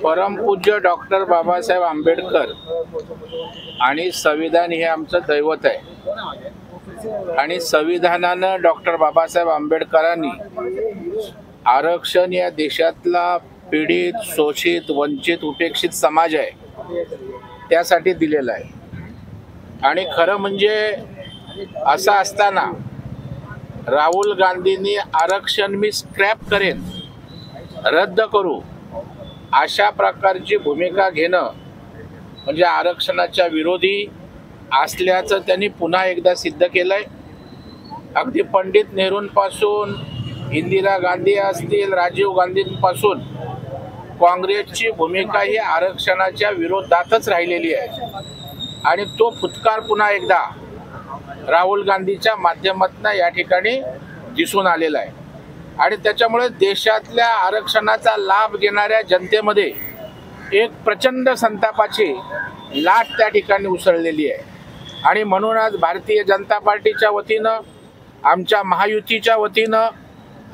परमपूज्य डॉक्टर बाबासाहेब आंबेडकर आणि संविधान हे आमचं दैवत आहे आणि संविधानानं डॉक्टर बाबासाहेब आंबेडकरांनी आरक्षण या देशातला पीडित, शोषित, वंचित, उपेक्षित समाज आहे त्यासाठी दिलेलं आहे। आणि खरं म्हणजे असं असताना राहुल गांधींनी आरक्षण मी स्क्रॅप करेन, रद्द करू अशा प्रकारची भूमिका घेणं म्हणजे आरक्षणाच्या विरोधी असल्याचं त्यांनी पुन्हा एकदा सिद्ध केलंय। अगदी पंडित नेहरूंपासून इंदिरा गांधी असतील, राजीव गांधींपासून काँग्रेसची भूमिका ही आरक्षणाच्या विरोधातच राहिलेली आहे आणि तो फुटकार पुन्हा एकदा राहुल गांधीच्या माध्यमातून या ठिकाणी दिसून आलेला आहे आणि त्याच्यामुळे देशातल्या आरक्षणाचा लाभ घेणाऱ्या जनतेमध्ये एक प्रचंड संतापाची लाट त्या ठिकाणी उसळलेली आहे। आणि म्हणून आज भारतीय जनता पार्टीच्या वतीनं, आमच्या महायुतीच्या वतीनं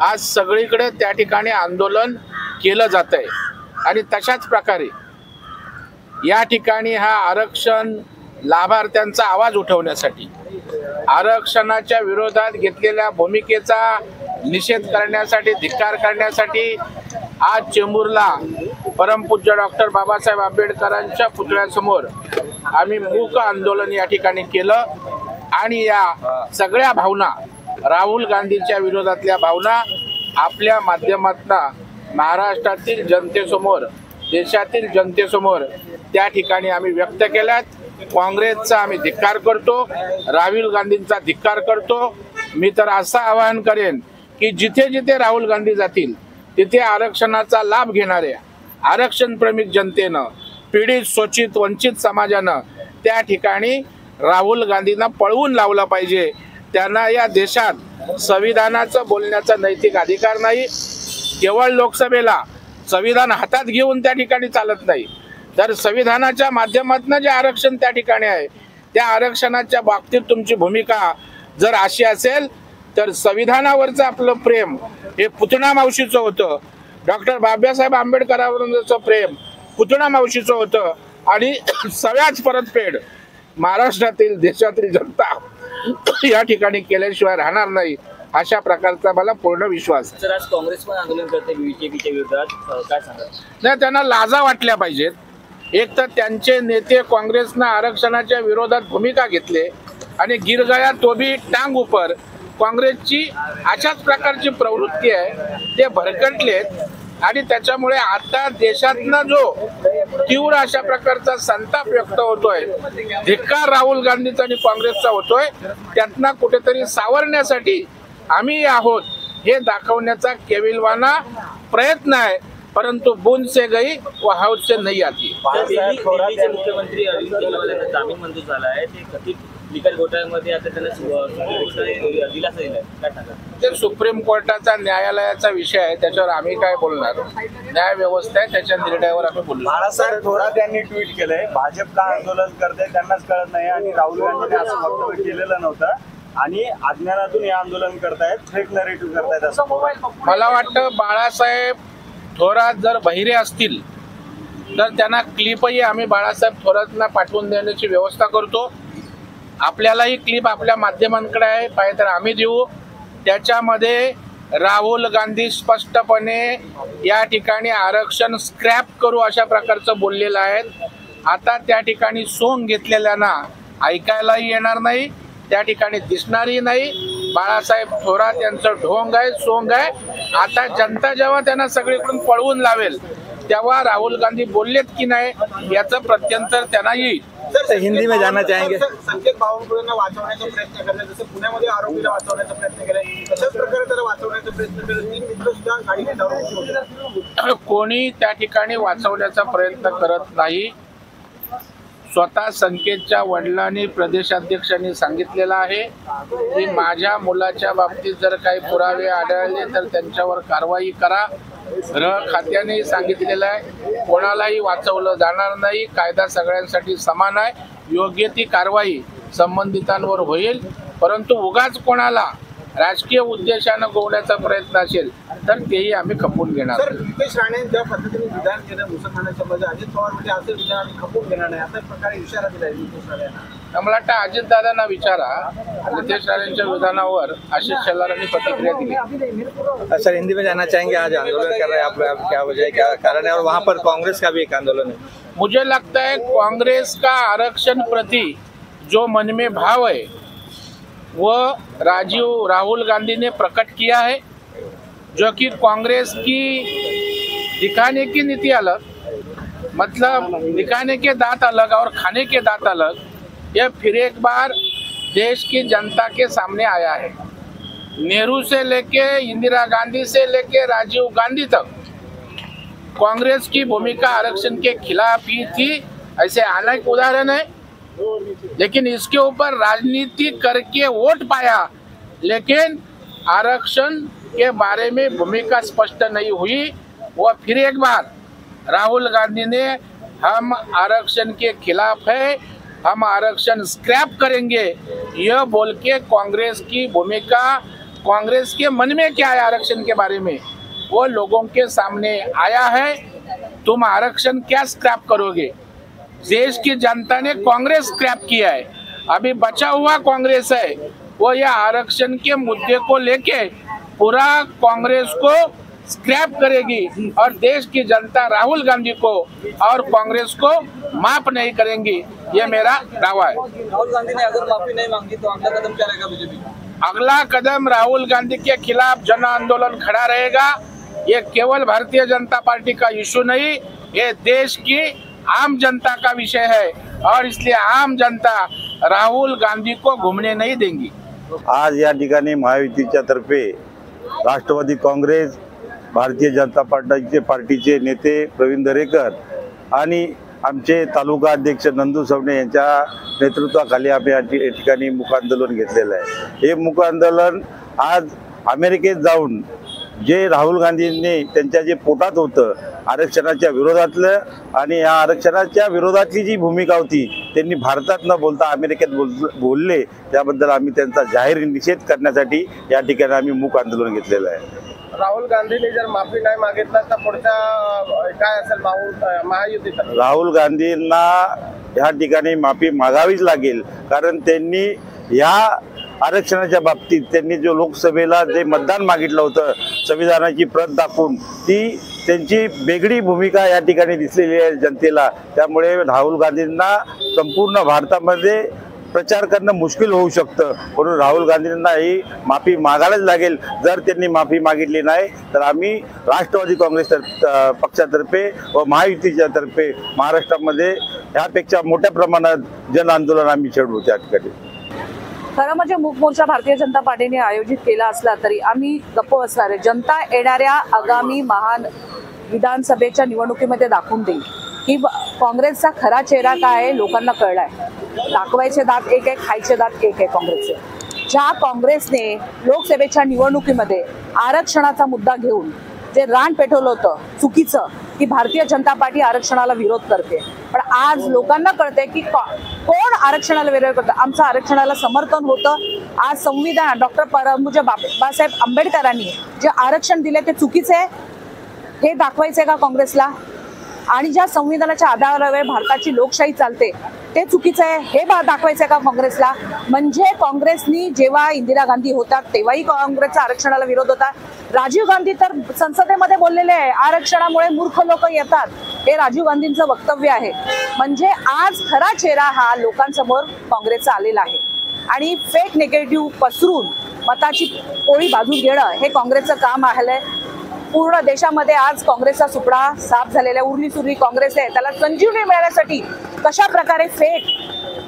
आज सगळीकडे त्या ठिकाणी आंदोलन केलं जात आहे आणि तशाच प्रकारे या ठिकाणी हा आरक्षण लाभार्थ्यांचा आवाज उठवण्यासाठी, आरक्षणाच्या विरोधात घेतलेल्या भूमिकेचा निषेध करण्यासाठी, धिक्कार करण्यासाठी आज चेंबूरला परमपूज्य डॉक्टर बाबासाहेब आंबेडकरांच्या पुतळ्यासमोर आम्ही मूक आंदोलन या ठिकाणी केलं आणि या सगळ्या भावना, राहुल गांधीच्या विरोधातल्या भावना आपल्या माध्यमातून महाराष्ट्रातील जनतेसमोर, देशातील जनतेसमोर त्या ठिकाणी आम्ही व्यक्त केल्यात। काँग्रेसचा आम्ही धिक्कार करतो, राहुल गांधींचा धिक्कार करतो। मी तर असं आवाहन करेन की जिथे जिथे राहुल गांधी जातील तिथे आरक्षणाचा लाभ घेणाऱ्या आरक्षण प्रेमिक जनतेनं, पीडित, शोषित, वंचित समाजानं त्या ठिकाणी राहुल गांधींना पळवून लावलं पाहिजे। त्यांना या देशात संविधानाचं बोलण्याचा नैतिक अधिकार नाही। केवळ लोकसभेला संविधान हातात घेऊन त्या ठिकाणी चालत नाही, तर संविधानाच्या माध्यमातून जे आरक्षण त्या ठिकाणी आहे त्या आरक्षणाच्या बाबतीत तुमची भूमिका जर अशी असेल तर संविधानावरचं आपलं प्रेम हे पुतणा मावशीचं होतं, डॉक्टर बाबासाहेब आंबेडकरांवरचं प्रेम पुतणा मावशीचं होतं आणि सगळ्याच परतफेड महाराष्ट्रातील, देशातील जनता या ठिकाणी केल्याशिवाय राहणार नाही अशा प्रकारचा मला पूर्ण विश्वास आहे। आज काँग्रेस पण आंदोलन करते बीजेपीच्या विरोधात, काय सांगा? नाही, त्यांना लाजा वाटल्या पाहिजेत। एक तर त्यांचे नेते काँग्रेसनं आरक्षणाच्या विरोधात भूमिका घेतले आणि गिर गया तो भी टांग ऊपर, काँग्रेसची अशाच प्रकारची प्रवृत्ती आहे, ते भरकटलेत आणि त्याच्यामुळे आता देशातनं जो तीव्र अशा प्रकारचा संताप व्यक्त होतोय, धिक्कार राहुल गांधीचा आणि काँग्रेसचा होतोय, त्यातनं कुठेतरी सावरण्यासाठी आम्ही आहोत हे दाखवण्याचा केविलवाना प्रयत्न आहे, परंतु बूंद से गई व हौद से नहीं आती। दिल्लीचे मुख्यमंत्री अरविंद केजरीवाल यांना जामीन मंजूर झाला आहे, ते कथित लिकर घोटाळ्यामध्ये आता त्यांना दिलासा दिलाय, काय सांगा? ते सुप्रीम कोर्टाचा, न्यायालयाचा विषय आहे, त्याच्यावर आम्ही काय बोलणार? न्याय व्यवस्था आहे, त्याच्या निर्णयावर आम्ही बोलू। बाळासाहेब थोरात यांनी ट्विट केलंय, भाजप का आंदोलन करते त्यांनाच कळत नाही आणि राहुल गांधींनी असं वक्तव्य केलेलं नव्हतं आणि अज्ञानातून हे आंदोलन करतायत, फेक नरेटिव्ह करतायत असं मला वाटतं। बाळासाहेब थोरात जर बहिरे असतील तर त्यांना क्लिपही आम्ही बाळासाहेब थोरातना पाठवून देण्याची व्यवस्था करतो। आपल्यालाही क्लिप आपल्या माध्यमांकडे आहे, पाहिजे तर आम्ही देऊ। त्याच्यामध्ये राहुल गांधी स्पष्टपणे या ठिकाणी आरक्षण स्क्रॅप करू अशा प्रकारचं बोललेलं आहे। आता त्या ठिकाणी सोंग घेतलेल्यांना ऐकायलाही येणार नाही, त्या ठिकाणी दिसणारही नाही। बाळासाहेब थोरात यांचं ढोंग आहे, सोंग आहे। आता जनता जेव्हा त्यांना सगळीकडून पळवून लावेल तेव्हा राहुल गांधी बोललेत की नाही याचं प्रत्यंतर त्यांना येईल। हिंदी में जानना चाहेंगे? संकेत बावनकुळेंना वाचवण्याचा प्रयत्न करण्यात, जसं पुण्यामध्ये आरोपीला वाचवण्याचा प्रयत्न केलाय, तशाच प्रकारे त्याला वाचवण्याचा प्रयत्न केला। 3 मित्र सुद्धा गाडीने धावून होते। कोणी त्या ठिकाणी वाचवण्याचा प्रयत्न करत नाही। स्वतः संकेतच्या वडिलांनी, प्रदेशाध्यक्षांनी सांगितलेलं आहे की माझ्या मुलाच्या बाबतीत जर काही पुरावे आढळले तर त्यांच्यावर कारवाई करा। गृह खात्याने सांगितलेलं आहे कोणालाही वाचवलं जाणार नाही, कायदा सगळ्यांसाठी समान आहे, योग्य ती कारवाई संबंधितांवर होईल। परंतु उगाच कोणाला राजकीय उद्देशानं गोवण्याचा प्रयत्न असेल तर तेही आम्ही खपवून घेणार. सर, नितेश राणे ज्या पद्धतीने विधान केलं मुसलमानांच्या मध्ये, अजित पवार म्हणजे असं विधान आम्ही खपवून घेणार नाही, अशा प्रकारे इशारा दिला आहे नितेश राणेंना. मला वाटतं अजितदादांना विचारा, नितेश राणेंच्या विधानावर आशिष शेलारांनी प्रतिक्रिया दिली. सर, हिंदी में जानना चाहेंगे, आज आंदोलन कर रहे हैं आप, क्या वजह है, क्या कारण है, और वहाँ पर कांग्रेस का भी एक आंदोलन है. मुझे लगता है कांग्रेस का आरक्षण प्रति जो मन में भाव है वो राहुल गांधी ने प्रकट किया है, जो कि कांग्रेस की दिखाने की नीति अलग, मतलब दिखाने के दांत अलग और खाने के दांत अलग, यह फिर एक बार देश की जनता के सामने आया है. नेहरू से लेके इंदिरा गांधी से लेके राजीव गांधी तक कांग्रेस की भूमिका आरक्षण के खिलाफ ही थी. ऐसे अनेक उदाहरण है, लेकिन इसके ऊपर राजनीति करके वोट पाया, लेकिन आरक्षण के बारे में भूमिका स्पष्ट नहीं हुई. वो फिर एक बार राहुल गांधी ने हम आरक्षण के खिलाफ है, हम आरक्षण स्क्रैप करेंगे, यह बोल के कांग्रेस की भूमिका, कांग्रेस के मन में क्या है आरक्षण के बारे में, वो लोगों के सामने आया है. तुम आरक्षण क्या स्क्रैप करोगे? देश की जनता ने कांग्रेस स्क्रैप किया है, अभी बचा हुआ कांग्रेस है वो यह आरक्षण के मुद्दे को लेके पूरा कांग्रेस को स्क्रैप करेगी और देश की जनता राहुल गांधी को और कांग्रेस को माफ नहीं करेंगी, ये मेरा दावा है. राहुल गांधी ने अगर माफी नहीं मांगी तो अगला कदम क्या रहेगा बीजेपी? अगला कदम राहुल गांधी के खिलाफ जन आंदोलन खड़ा रहेगा. ये केवल भारतीय जनता पार्टी का इशू नहीं, ये देश की आम जनता का विषय है और इसलिए आम जनता राहुल गांधी को घूमने नहीं देंगी. आज या ठिकाणी महायुतीच्या तर्फे राष्ट्रवादी काँग्रेस, भारतीय जनता पार्टीचे नेते प्रवीण दरेकर आणि आमचे तालुका अध्यक्ष नंदू सवणे यांच्या नेतृत्वाखाली आम्ही या ठिकाणी मूक आंदोलन घेतलेलं आहे. हे मूक आंदोलन आज अमेरिकेत जाऊन जे राहुल गांधींनी त्यांच्या जे पोटात होतं आरक्षणाच्या विरोधातलं आणि या आरक्षणाच्या विरोधातली जी भूमिका होती त्यांनी भारतात न बोलता अमेरिकेत बोलले, त्याबद्दल आम्ही त्यांचा जाहीर निषेध करण्यासाठी या ठिकाणी आम्ही मूक आंदोलन घेतलेलं आहे. राहुल गांधींनी जर माफी नाही मागितलं तर पुढच्या काय असेल महायुतीत? राहुल गांधींना या ठिकाणी माफी मागावीच लागेल, कारण त्यांनी या आरक्षणाच्या बाबतीत त्यांनी जो लोकसभेला जे मतदान मागितलं होतं संविधानाची प्रत दाखवून, ती त्यांची वेगळी भूमिका या ठिकाणी दिसलेली आहे जनतेला. त्यामुळे राहुल गांधींना संपूर्ण भारतामध्ये प्रचार करणं मुश्किल होऊ शकतं, म्हणून राहुल गांधींना ही माफी मागायलाच लागेल. जर त्यांनी माफी मागितली नाही तर आम्ही राष्ट्रवादी काँग्रेस पक्षातर्फे व महायुतीच्या तर्फे महाराष्ट्रामध्ये यापेक्षा मोठ्या प्रमाणात जन आंदोलन आम्ही छेडू. त्या ठिकाणी खरं म्हणजे मूक मोर्चा भारतीय जनता पार्टीने आयोजित केला असला तरी आम्ही गप्प असणार आहे. जनता येणाऱ्या आगामी विधानसभेच्या निवडणुकीमध्ये दाखवून देईल की काँग्रेसचा खरा चेहरा काय आहे, लोकांना कळलाय. दाखवायचे दात एक आहे, खायचे दात एक आहे काँग्रेसचे. ज्या काँग्रेसने लोकसभेच्या निवडणुकीमध्ये आरक्षणाचा मुद्दा घेऊन जे रान पेटवलं होतं चुकीचं, की भारतीय जनता पार्टी आरक्षणाला विरोध करते, पण आज लोकांना कळते की कोण आरक्षणाला विरोध करतं. आमचं आरक्षणाला समर्थन होतं. आज संविधान डॉक्टर बाबासाहेब आंबेडकरांनी जे आरक्षण दिले ते चुकीचे आहे हे दाखवायचंय का काँग्रेसला? आणि ज्या संविधानाच्या आधारावर भारताची लोकशाही चालते ते चुकीचं आहे हे दाखवायचंय का काँग्रेसला? म्हणजे काँग्रेसनी जेव्हा इंदिरा गांधी होता तेव्हाही काँग्रेसचा आरक्षणाला विरोध होता. राजीव गांधी तर संसदेमध्ये बोललेले आहे आरक्षणामुळे मूर्ख लोक येतात, हे राजीव गांधींचं वक्तव्य आहे. म्हणजे आज खरा चेहरा हा लोकांसमोर काँग्रेसचा आलेला आहे आणि फेक नेगेटिव्ह पसरून मताची पोळी भाजून घेणं हे काँग्रेसचं काम आहे. पूर्ण देशामध्ये आज काँग्रेसचा सुपडा साफ झालेला आहे. उरली सुरली काँग्रेस आहे, त्याला संजीवनी मिळण्यासाठी कशा प्रकारे फेक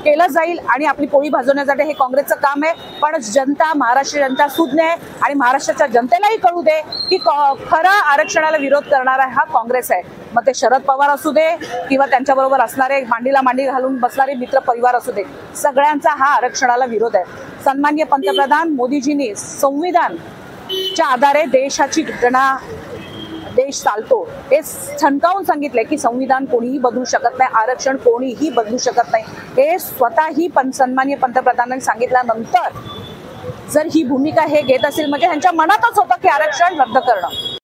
केलं जाईल आणि आपली पोळी भाजवण्यासाठी हे काँग्रेसचं काम आहे. पण जनता, महाराष्ट्र जनता सुज्ञ आहे आणि महाराष्ट्राच्या जनतेलाही कळू दे की खरा आरक्षणाला विरोध करणारा हा काँग्रेस आहे. मग ते शरद पवार असू दे किंवा त्यांच्याबरोबर असणारे मांडीला मांडी घालून बसणारे मित्र परिवार असू दे, सगळ्यांचा हा आरक्षणाला विरोध आहे. सन्माननीय पंतप्रधान मोदीजींनी संविधानच्या आधारे देशाची घटना देश चालतो हे ठणकावून सांगितलंय की संविधान कोणीही बदलू शकत नाही, आरक्षण कोणीही बदलू शकत नाही. हे स्वतःही सन्माननीय पंतप्रधानांनी सांगितल्यानंतर जर ही भूमिका हे घेत असेल म्हणजे ह्यांच्या मनातच होतं की आरक्षण रद्द करणं.